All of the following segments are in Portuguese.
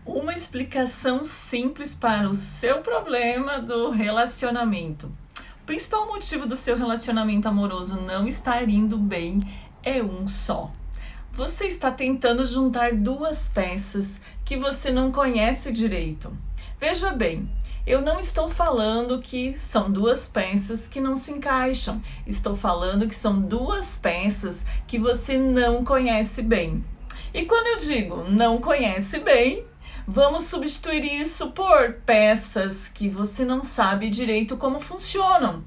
Uma explicação simples para o seu problema do relacionamento. O principal motivo do seu relacionamento amoroso não estar indo bem é um só. Você está tentando juntar duas peças que você não conhece direito. Veja bem, eu não estou falando que são duas peças que não se encaixam. Estou falando que são duas peças que você não conhece bem. E quando eu digo não conhece bem, vamos substituir isso por peças que você não sabe direito como funcionam.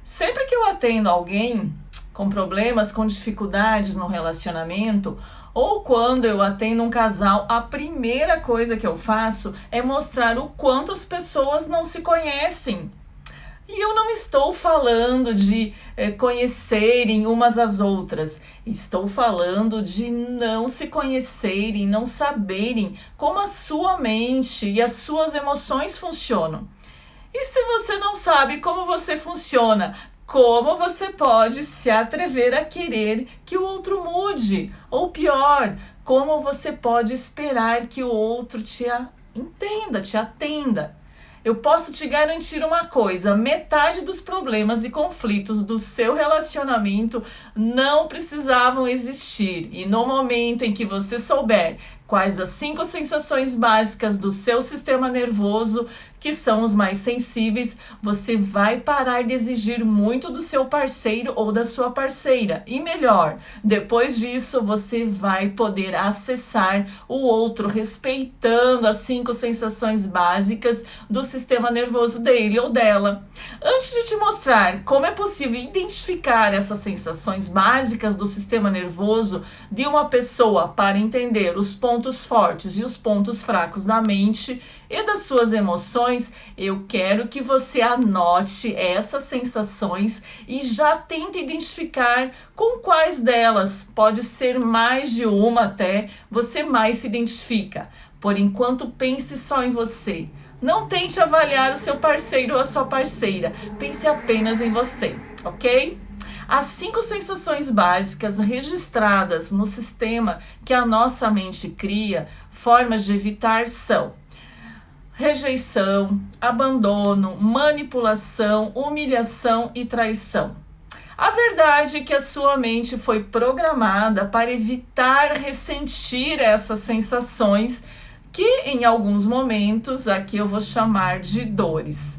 Sempre que eu atendo alguém com problemas, com dificuldades no relacionamento, ou quando eu atendo um casal, a primeira coisa que eu faço é mostrar o quanto as pessoas não se conhecem. E eu não estou falando de conhecerem umas às outras. Estou falando de não se conhecerem, não saberem como a sua mente e as suas emoções funcionam. E se você não sabe como você funciona, como você pode se atrever a querer que o outro mude? Ou pior, como você pode esperar que o outro te entenda, te atenda? Eu posso te garantir uma coisa: metade dos problemas e conflitos do seu relacionamento não precisavam existir. E no momento em que você souber quais as 5 sensações básicas do seu sistema nervoso, que são os mais sensíveis, você vai parar de exigir muito do seu parceiro ou da sua parceira. E melhor, depois disso você vai poder acessar o outro respeitando as 5 sensações básicas do sistema nervoso dele ou dela. Antes de te mostrar como é possível identificar essas sensações básicas do sistema nervoso de uma pessoa para entender os pontos fortes e os pontos fracos da mente e das suas emoções, eu quero que você anote essas sensações e já tente identificar com quais delas, pode ser mais de uma até, você mais se identifica. Por enquanto, pense só em você. Não tente avaliar o seu parceiro ou a sua parceira, pense apenas em você, ok? As 5 sensações básicas registradas no sistema que a nossa mente cria, formas de evitar são rejeição, abandono, manipulação, humilhação e traição. A verdade é que a sua mente foi programada para evitar ressentir essas sensações que em alguns momentos aqui eu vou chamar de dores.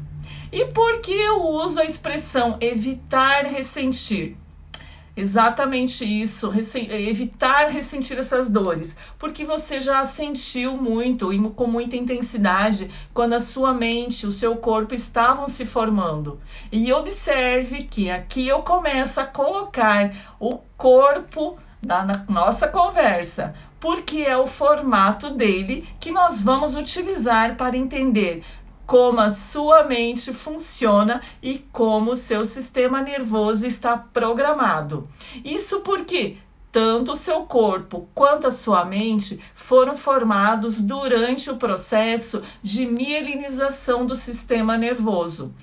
E por que eu uso a expressão evitar ressentir? Exatamente isso, evitar ressentir essas dores, porque você já sentiu muito e com muita intensidade quando a sua mente, o seu corpo estavam se formando. E observe que aqui eu começo a colocar o corpo na nossa conversa, porque é o formato dele que nós vamos utilizar para entender como a sua mente funciona e como o seu sistema nervoso está programado. Isso porque tanto o seu corpo quanto a sua mente foram formados durante o processo de mielinização do sistema nervoso.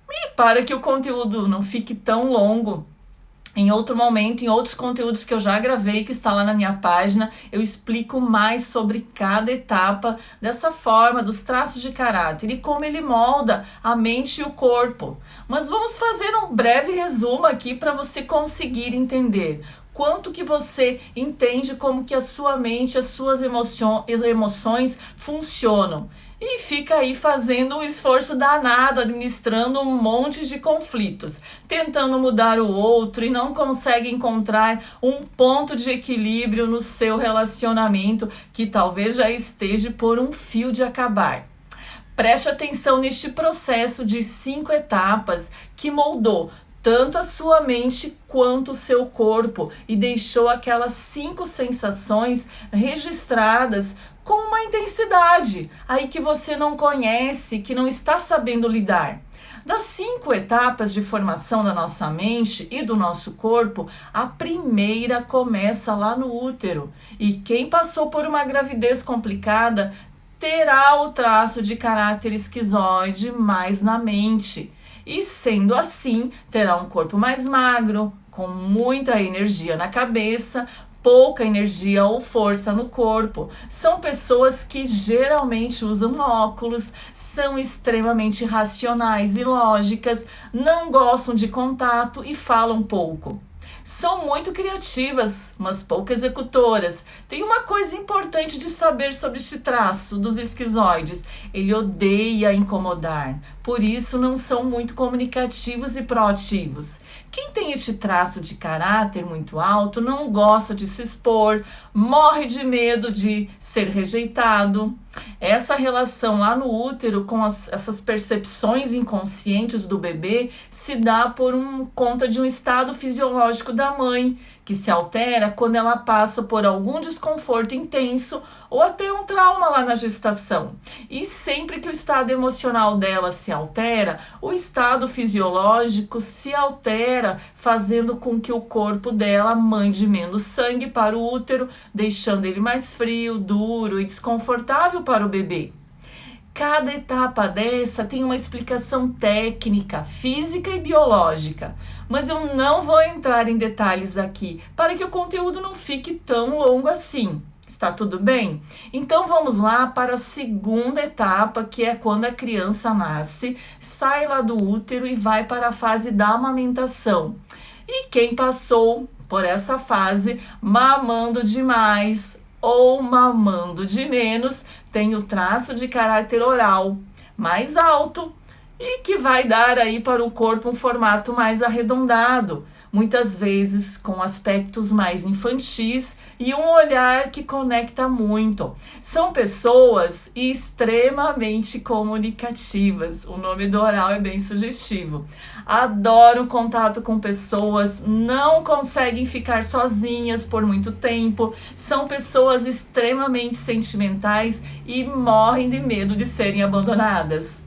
E para que o conteúdo não fique tão longo, em outro momento, em outros conteúdos que eu já gravei, que está lá na minha página, eu explico mais sobre cada etapa dessa forma, dos traços de caráter e como ele molda a mente e o corpo. Mas vamos fazer um breve resumo aqui para você conseguir entender quanto que você entende como que a sua mente, as suas emoções funcionam. E fica aí fazendo um esforço danado, administrando um monte de conflitos, tentando mudar o outro e não consegue encontrar um ponto de equilíbrio no seu relacionamento que talvez já esteja por um fio de acabar. Preste atenção neste processo de 5 etapas que moldou tanto a sua mente quanto o seu corpo e deixou aquelas 5 sensações registradas com uma intensidade aí que você não conhece, que não está sabendo lidar. Das 5 etapas de formação da nossa mente e do nosso corpo, a primeira começa lá no útero. E quem passou por uma gravidez complicada terá o traço de caráter esquizoide mais na mente. E sendo assim, terá um corpo mais magro, com muita energia na cabeça, pouca energia ou força no corpo. São pessoas que geralmente usam óculos, são extremamente racionais e lógicas, não gostam de contato e falam pouco. São muito criativas, mas pouco executoras. Tem uma coisa importante de saber sobre este traço dos esquizoides: ele odeia incomodar, por isso não são muito comunicativos e proativos. Quem tem este traço de caráter muito alto não gosta de se expor, morre de medo de ser rejeitado. Essa relação lá no útero com essas percepções inconscientes do bebê se dá por conta de um estado fisiológico da mãe, que se altera quando ela passa por algum desconforto intenso ou até um trauma lá na gestação. E sempre que o estado emocional dela se altera, o estado fisiológico se altera, fazendo com que o corpo dela mande menos sangue para o útero, deixando ele mais frio, duro e desconfortável para o bebê. Cada etapa dessa tem uma explicação técnica, física e biológica, mas eu não vou entrar em detalhes aqui para que o conteúdo não fique tão longo assim. Está tudo bem? Então vamos lá para a segunda etapa, que é quando a criança nasce, sai lá do útero e vai para a fase da amamentação. E quem passou por essa fase mamando demais ou mamando de menos, tem o traço de caráter oral mais alto e que vai dar aí para o corpo um formato mais arredondado, muitas vezes com aspectos mais infantis e um olhar que conecta muito. São pessoas extremamente comunicativas, o nome do oral é bem sugestivo. Adoram contato com pessoas, não conseguem ficar sozinhas por muito tempo, são pessoas extremamente sentimentais e morrem de medo de serem abandonadas.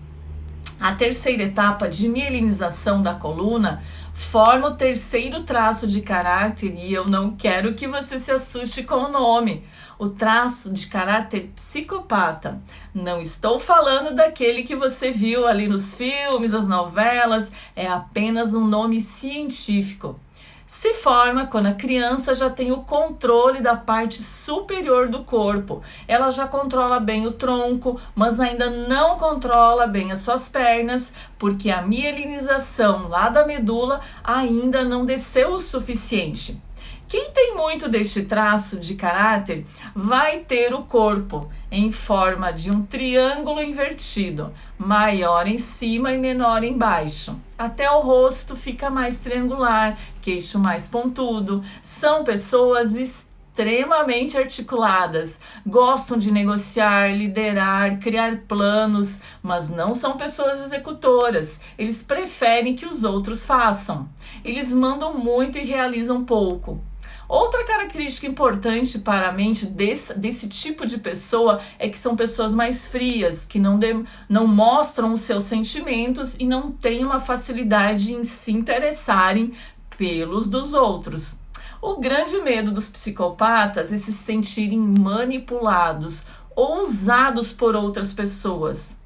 A terceira etapa de mielinização da coluna forma o terceiro traço de caráter e eu não quero que você se assuste com o nome. O traço de caráter psicopata. Não estou falando daquele que você viu ali nos filmes, nas novelas, é apenas um nome científico. Se forma quando a criança já tem o controle da parte superior do corpo. Ela já controla bem o tronco, mas ainda não controla bem as suas pernas, porque a mielinização lá da medula ainda não desceu o suficiente. Quem tem muito deste traço de caráter vai ter o corpo em forma de um triângulo invertido, maior em cima e menor embaixo. Até o rosto fica mais triangular, queixo mais pontudo. São pessoas extremamente articuladas, gostam de negociar, liderar, criar planos, mas não são pessoas executoras. Eles preferem que os outros façam. Eles mandam muito e realizam pouco. Outra característica importante para a mente desse tipo de pessoa é que são pessoas mais frias, que não mostram os seus sentimentos e não têm uma facilidade em se interessarem pelos dos outros. O grande medo dos psicopatas é se sentirem manipulados ou usados por outras pessoas.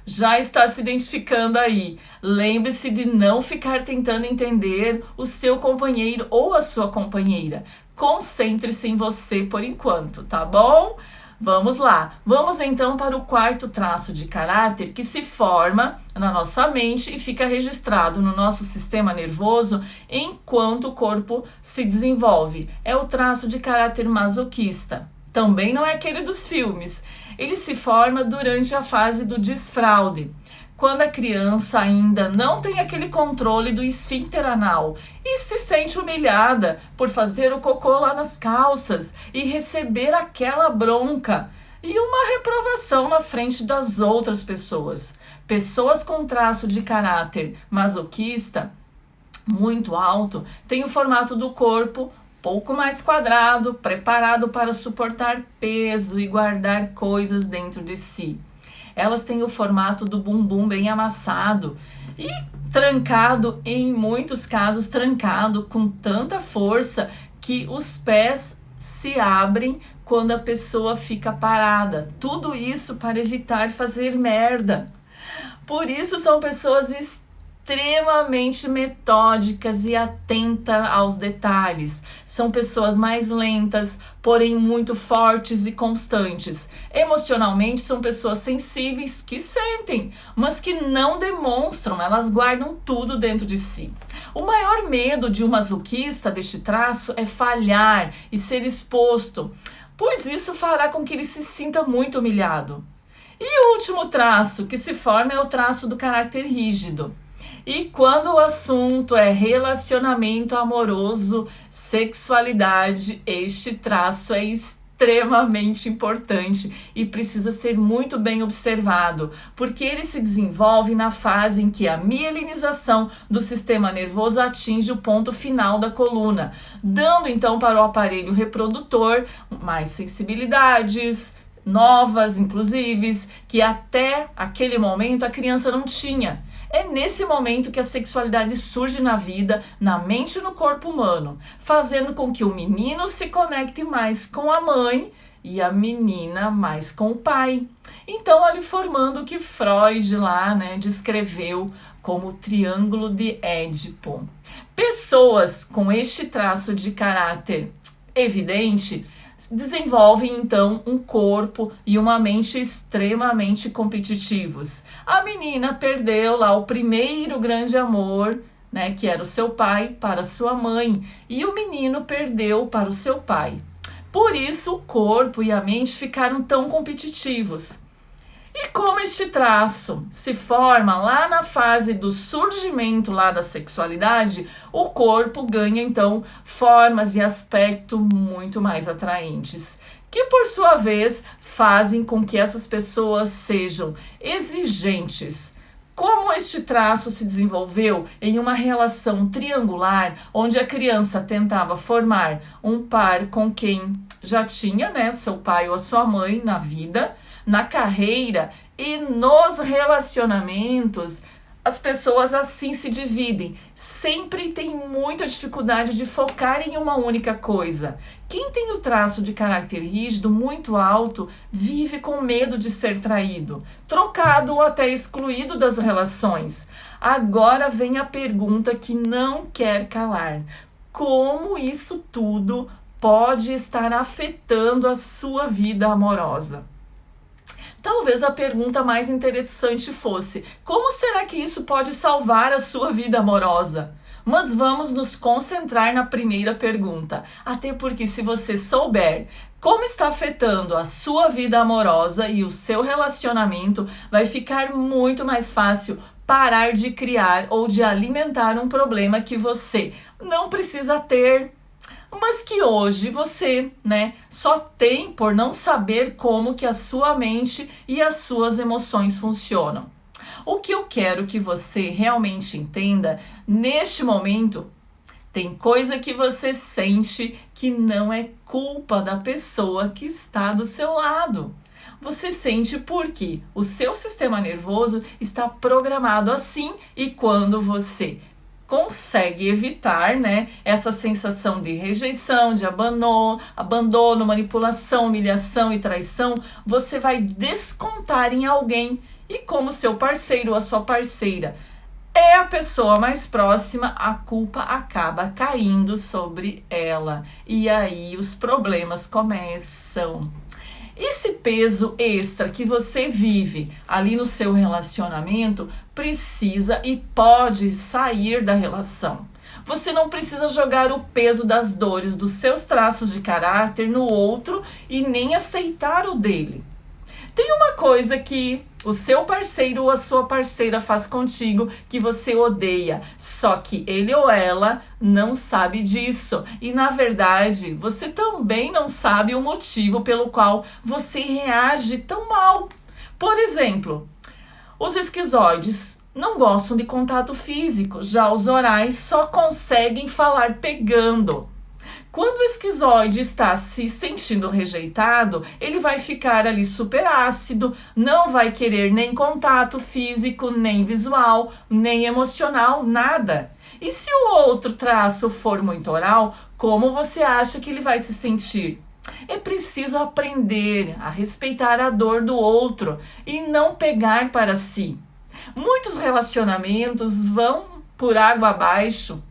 Já está se identificando aí. Lembre-se de não ficar tentando entender o seu companheiro ou a sua companheira. Concentre-se em você por enquanto, tá bom? Vamos lá. Vamos então para o quarto traço de caráter que se forma na nossa mente e fica registrado no nosso sistema nervoso enquanto o corpo se desenvolve. É o traço de caráter masoquista. Também não é aquele dos filmes. Ele se forma durante a fase do desfraude, quando a criança ainda não tem aquele controle do esfíncter anal e se sente humilhada por fazer o cocô lá nas calças e receber aquela bronca e uma reprovação na frente das outras pessoas. Pessoas com traço de caráter masoquista muito alto têm o formato do corpo pouco mais quadrado, preparado para suportar peso e guardar coisas dentro de si. Elas têm o formato do bumbum bem amassado e trancado, em muitos casos trancado com tanta força que os pés se abrem quando a pessoa fica parada. Tudo isso para evitar fazer merda. Por isso são pessoas extremamente metódicas e atentas aos detalhes. São pessoas mais lentas, porém muito fortes e constantes. Emocionalmente, são pessoas sensíveis que sentem, mas que não demonstram, elas guardam tudo dentro de si. O maior medo de um masoquista deste traço é falhar e ser exposto, pois isso fará com que ele se sinta muito humilhado. E o último traço que se forma é o traço do caráter rígido. E quando o assunto é relacionamento amoroso, sexualidade, este traço é extremamente importante e precisa ser muito bem observado, porque ele se desenvolve na fase em que a mielinização do sistema nervoso atinge o ponto final da coluna, dando então para o aparelho reprodutor mais sensibilidades, novas, inclusive, que até aquele momento a criança não tinha. É nesse momento que a sexualidade surge na vida, na mente e no corpo humano, fazendo com que o menino se conecte mais com a mãe e a menina mais com o pai. Então, ali formando o que Freud lá, descreveu como o triângulo de Édipo. Pessoas com este traço de caráter evidente desenvolvem então um corpo e uma mente extremamente competitivos. A menina perdeu lá o primeiro grande amor, que era o seu pai, para sua mãe, e o menino perdeu para o seu pai. Por isso o corpo e a mente ficaram tão competitivos. E como este traço se forma lá na fase do surgimento lá da sexualidade, o corpo ganha então formas e aspecto muito mais atraentes, que por sua vez fazem com que essas pessoas sejam exigentes. Como este traço se desenvolveu em uma relação triangular, onde a criança tentava formar um par com quem já tinha, o seu pai ou a sua mãe na vida, na carreira e nos relacionamentos, as pessoas assim se dividem. Sempre tem muita dificuldade de focar em uma única coisa. Quem tem o traço de caráter rígido muito alto vive com medo de ser traído, trocado ou até excluído das relações. Agora vem a pergunta que não quer calar: como isso tudo pode estar afetando a sua vida amorosa? Talvez a pergunta mais interessante fosse: como será que isso pode salvar a sua vida amorosa? Mas vamos nos concentrar na primeira pergunta, até porque se você souber como está afetando a sua vida amorosa e o seu relacionamento, vai ficar muito mais fácil parar de criar ou de alimentar um problema que você não precisa ter, mas que hoje você, só tem por não saber como que a sua mente e as suas emoções funcionam. O que eu quero que você realmente entenda neste momento, tem coisa que você sente que não é culpa da pessoa que está do seu lado. Você sente porque o seu sistema nervoso está programado assim, e quando você consegue evitar, essa sensação de rejeição, de abandono, manipulação, humilhação e traição, você vai descontar em alguém, e como seu parceiro ou a sua parceira é a pessoa mais próxima, a culpa acaba caindo sobre ela, e aí os problemas começam. Esse peso extra que você vive ali no seu relacionamento precisa e pode sair da relação. Você não precisa jogar o peso das dores dos seus traços de caráter no outro e nem aceitar o dele. Tem uma coisa que o seu parceiro ou a sua parceira faz contigo que você odeia, só que ele ou ela não sabe disso. E na verdade, você também não sabe o motivo pelo qual você reage tão mal. Por exemplo, os esquizoides não gostam de contato físico, já os orais só conseguem falar pegando. Quando o esquizoide está se sentindo rejeitado, ele vai ficar ali super ácido, não vai querer nem contato físico, nem visual, nem emocional, nada. E se o outro traço for muito oral, como você acha que ele vai se sentir? É preciso aprender a respeitar a dor do outro e não pegar para si. Muitos relacionamentos vão por água abaixo.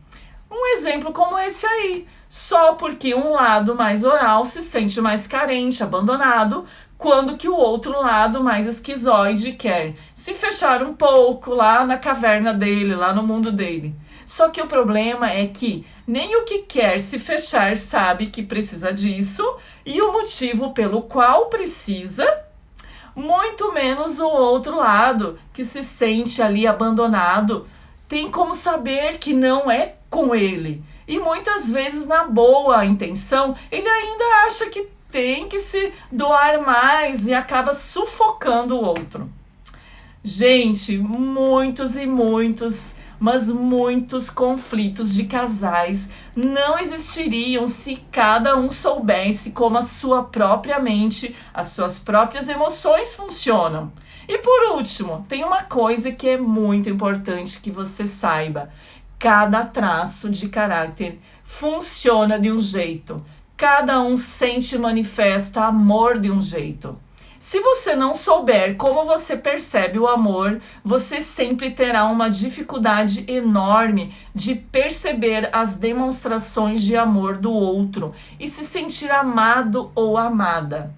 Um exemplo como esse aí, só porque um lado mais oral se sente mais carente, abandonado, quando que o outro lado mais esquizoide quer se fechar um pouco lá na caverna dele, lá no mundo dele. Só que o problema é que nem o que quer se fechar sabe que precisa disso e o motivo pelo qual precisa, muito menos o outro lado que se sente ali abandonado, tem como saber que não é com ele. E muitas vezes, na boa intenção, ele ainda acha que tem que se doar mais e acaba sufocando o outro. Gente, muitos e muitos, mas muitos conflitos de casais não existiriam se cada um soubesse como a sua própria mente, as suas próprias emoções funcionam. E por último, tem uma coisa que é muito importante que você saiba. Cada traço de caráter funciona de um jeito. Cada um sente e manifesta amor de um jeito. Se você não souber como você percebe o amor, você sempre terá uma dificuldade enorme de perceber as demonstrações de amor do outro e se sentir amado ou amada.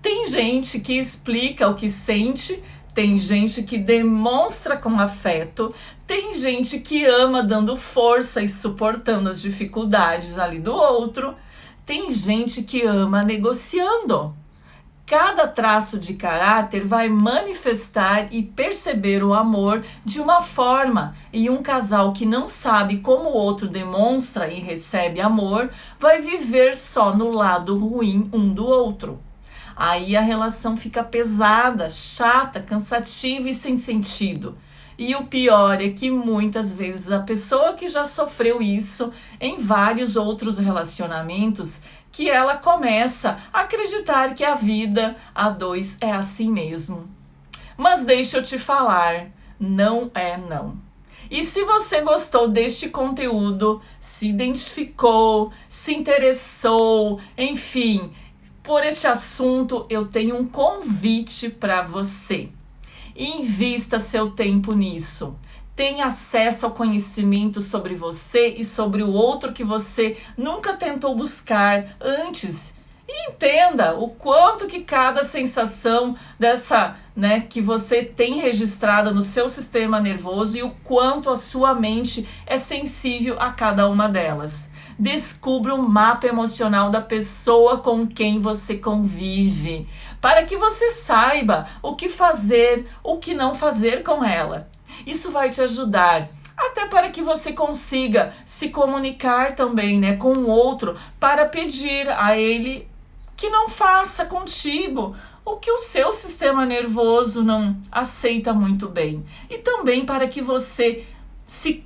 Tem gente que explica o que sente, tem gente que demonstra com afeto, tem gente que ama dando força e suportando as dificuldades ali do outro, tem gente que ama negociando. Cada traço de caráter vai manifestar e perceber o amor de uma forma, e um casal que não sabe como o outro demonstra e recebe amor vai viver só no lado ruim um do outro. Aí a relação fica pesada, chata, cansativa e sem sentido. E o pior é que muitas vezes a pessoa que já sofreu isso em vários outros relacionamentos, que ela começa a acreditar que a vida a dois é assim mesmo. Mas deixa eu te falar, não é não. E se você gostou deste conteúdo, se identificou, se interessou, enfim, por este assunto, eu tenho um convite para você. Invista seu tempo nisso. Tenha acesso ao conhecimento sobre você e sobre o outro que você nunca tentou buscar antes. E entenda o quanto que cada sensação dessa, que você tem registrada no seu sistema nervoso e o quanto a sua mente é sensível a cada uma delas. Descubra o mapa emocional da pessoa com quem você convive, para que você saiba o que fazer, o que não fazer com ela. Isso vai te ajudar, até para que você consiga se comunicar também, com o outro, para pedir a ele que não faça contigo o que o seu sistema nervoso não aceita muito bem. E também para que você se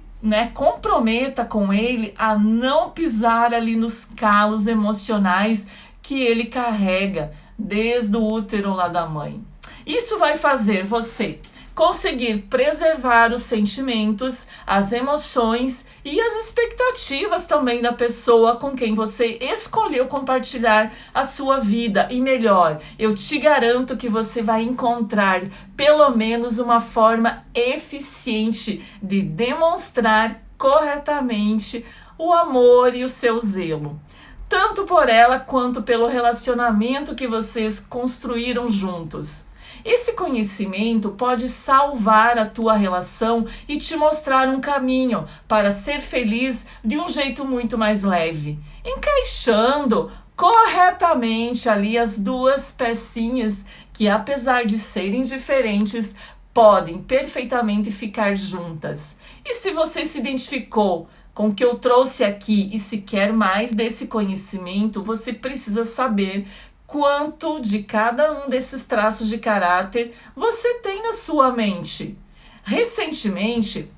comprometa com ele a não pisar ali nos calos emocionais que ele carrega desde o útero lá da mãe. Isso vai fazer você conseguir preservar os sentimentos, as emoções e as expectativas também da pessoa com quem você escolheu compartilhar a sua vida. E melhor, eu te garanto que você vai encontrar pelo menos uma forma eficiente de demonstrar corretamente o amor e o seu zelo, tanto por ela quanto pelo relacionamento que vocês construíram juntos. Esse conhecimento pode salvar a tua relação e te mostrar um caminho para ser feliz de um jeito muito mais leve, encaixando corretamente ali as duas pecinhas que, apesar de serem diferentes, podem perfeitamente ficar juntas. E se você se identificou com o que eu trouxe aqui e se quer mais desse conhecimento, você precisa saber quanto de cada um desses traços de caráter você tem na sua mente. Recentemente,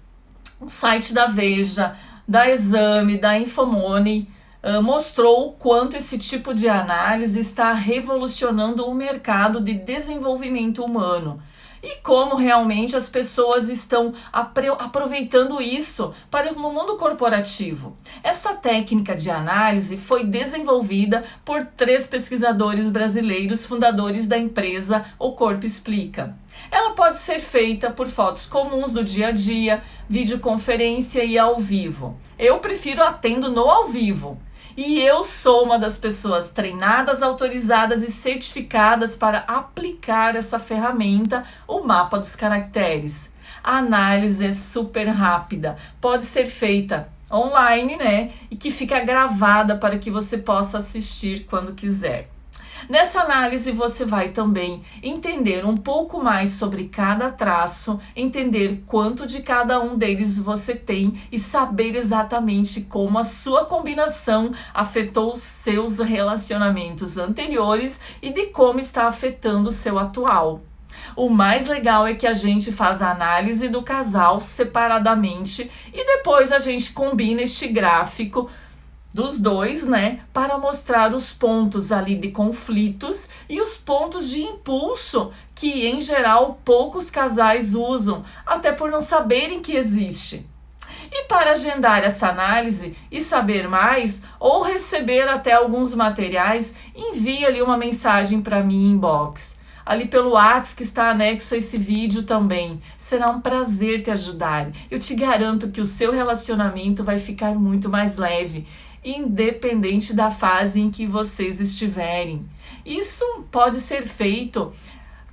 o site da Veja, da Exame, da Infomoney mostrou o quanto esse tipo de análise está revolucionando o mercado de desenvolvimento humano. e como realmente as pessoas estão aproveitando isso para o mundo corporativo. Essa técnica de análise foi desenvolvida por 3 pesquisadores brasileiros, fundadores da empresa O Corpo Explica. Ela pode ser feita por fotos comuns do dia a dia, videoconferência e ao vivo. Eu prefiro atendo no ao vivo. E eu sou uma das pessoas treinadas, autorizadas e certificadas para aplicar essa ferramenta, o mapa dos caracteres. A análise é super rápida, pode ser feita online, né? E que fica gravada para que você possa assistir quando quiser. Nessa análise você vai também entender um pouco mais sobre cada traço, entender quanto de cada um deles você tem e saber exatamente como a sua combinação afetou os seus relacionamentos anteriores e de como está afetando o seu atual. O mais legal é que a gente faz a análise do casal separadamente e depois a gente combina este gráfico dos dois, né, para mostrar os pontos ali de conflitos e os pontos de impulso que, em geral, poucos casais usam, até por não saberem que existe. E para agendar essa análise e saber mais, ou receber até alguns materiais, envie ali uma mensagem para mim inbox. Ali pelo WhatsApp que está anexo a esse vídeo também. Será um prazer te ajudar. Eu te garanto que o seu relacionamento vai ficar muito mais leve, independente da fase em que vocês estiverem. Isso pode ser feito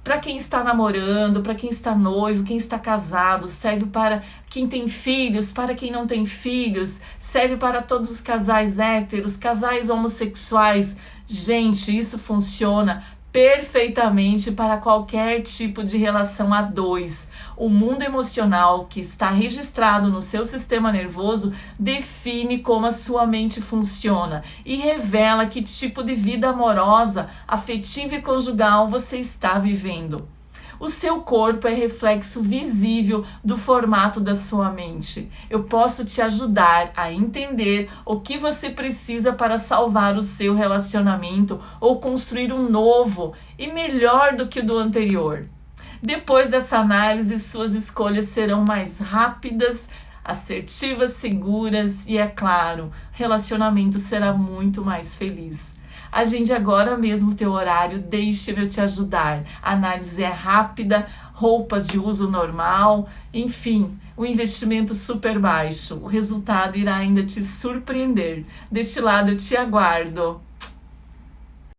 para quem está namorando, para quem está noivo, quem está casado, serve para quem tem filhos, para quem não tem filhos, serve para todos os casais héteros, casais homossexuais. Gente, isso funciona perfeitamente para qualquer tipo de relação a dois. O mundo emocional que está registrado no seu sistema nervoso define como a sua mente funciona e revela que tipo de vida amorosa, afetiva e conjugal você está vivendo. O seu corpo é reflexo visível do formato da sua mente. Eu posso te ajudar a entender o que você precisa para salvar o seu relacionamento ou construir um novo e melhor do que o do anterior. Depois dessa análise, suas escolhas serão mais rápidas, assertivas, seguras e, é claro, o relacionamento será muito mais feliz. Agende agora mesmo o teu horário, deixe-me eu te ajudar. A análise é rápida, roupas de uso normal, enfim, o investimento super baixo. O resultado irá ainda te surpreender. Deste lado eu te aguardo.